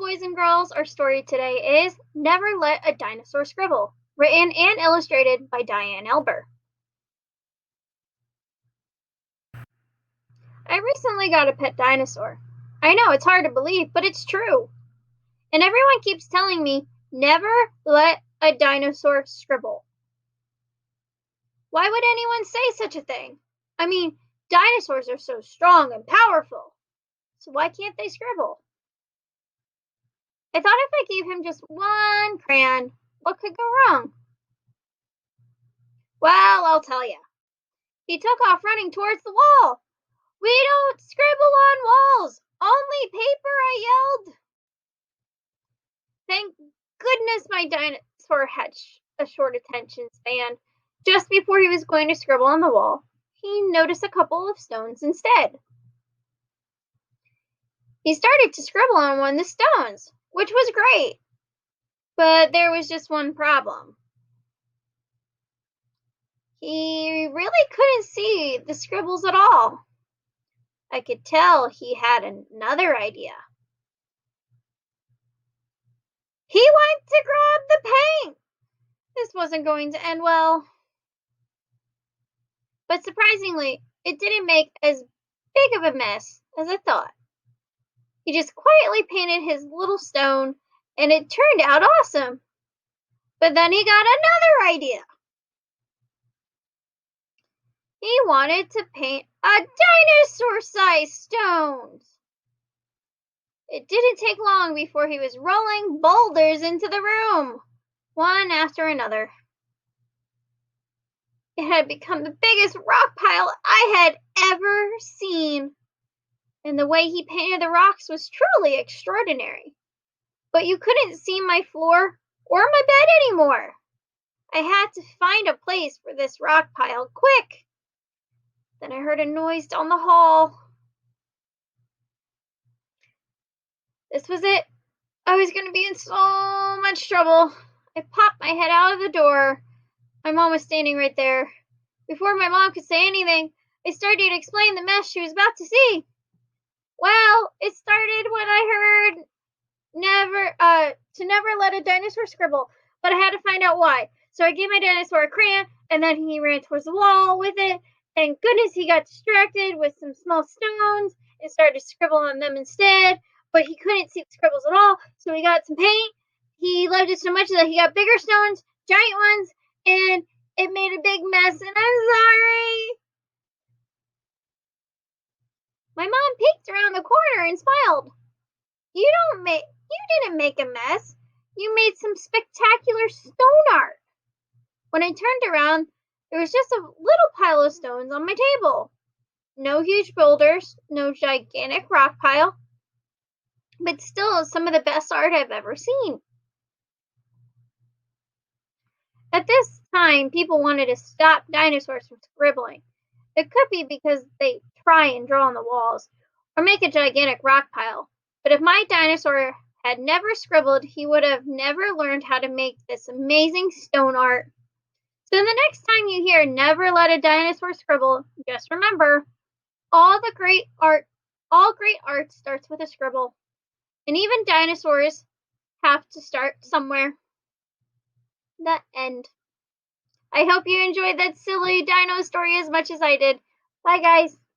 boys and girls, our story today is Never Let a Dinosaur Scribble, written and illustrated by Diane Alber. I recently got a pet dinosaur. I know it's hard to believe, but it's true. And everyone keeps telling me, never let a dinosaur scribble. Why would anyone say such a thing? I mean, dinosaurs are so strong and powerful. So why can't they scribble? I thought if I gave him just one crayon, what could go wrong? Well, I'll tell you. He took off running towards the wall. "We don't scribble on walls! Only paper," I yelled. Thank goodness my dinosaur had a short attention span. Just before he was going to scribble on the wall, he noticed a couple of stones instead. He started to scribble on one of the stones, which was great. But there was just one problem. He really couldn't see the scribbles at all. I could tell he had another idea. He went to grab the paint. This wasn't going to end well. But surprisingly, it didn't make as big of a mess as I thought. He just quietly painted his little stone, and it turned out awesome. But then he got another idea. He wanted to paint a dinosaur-sized stone. It didn't take long before he was rolling boulders into the room, one after another. It had become the biggest rock pile I had ever seen, and the way he painted the rocks was truly extraordinary. But you couldn't see my floor or my bed anymore. I had to find a place for this rock pile quick. Then I heard a noise down the hall. This was it. I was going to be in so much trouble. I popped my head out of the door. My mom was standing right there. Before my mom could say anything, I started to explain the mess she was about to see. Well, it started when I heard never let a dinosaur scribble, but I had to find out why. So I gave my dinosaur a crayon, and then he ran towards the wall with it. Thank goodness he got distracted with some small stones and started to scribble on them instead, but he couldn't see the scribbles at all, so he got some paint. He loved it so much that he got bigger stones, giant ones, and it made a big mess, and I'm sorry. My mom peeked around the corner and smiled. You didn't make a mess. You made some spectacular stone art. When I turned around, there was just a little pile of stones on my table. No huge boulders, no gigantic rock pile, but still some of the best art I've ever seen. At this time, people wanted to stop dinosaurs from scribbling. It could be because they try and draw on the walls or make a gigantic rock pile. But if my dinosaur had never scribbled, he would have never learned how to make this amazing stone art. So the next time you hear "never let a dinosaur scribble," just remember, all great art starts with a scribble. And even dinosaurs have to start somewhere. The end. I hope you enjoyed that silly dino story as much as I did. Bye, guys.